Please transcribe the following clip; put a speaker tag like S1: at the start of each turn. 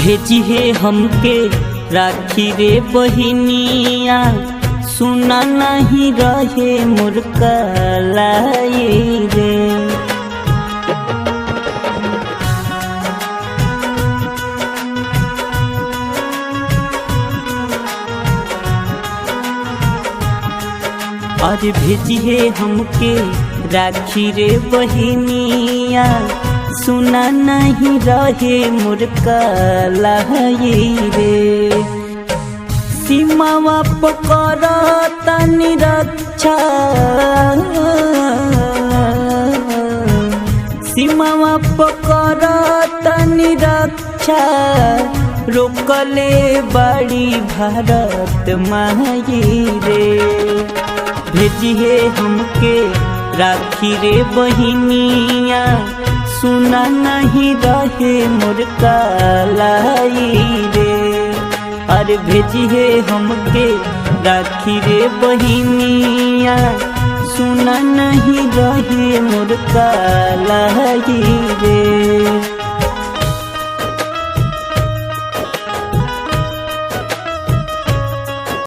S1: भेजी है हमके राखी रे बहिनिया, सुना नहीं रहे मोर कलाई रे। और भेजी है हमके राखी रे बहिनिया, सुना नहीं रहे मोर कलाई रे। सीमावा पकर तनी रक्षा, सीमावा पकर तनी रक्षा, रोकले बड़ी भारत माई रे। भेजी है हमके राखी रे बहिनिया, सुना नहीं रहे मोर कलाई रे। अरे भेजी है हमके राखी रे बहिनिया, सुना नहीं रहे मोर कलाई रे।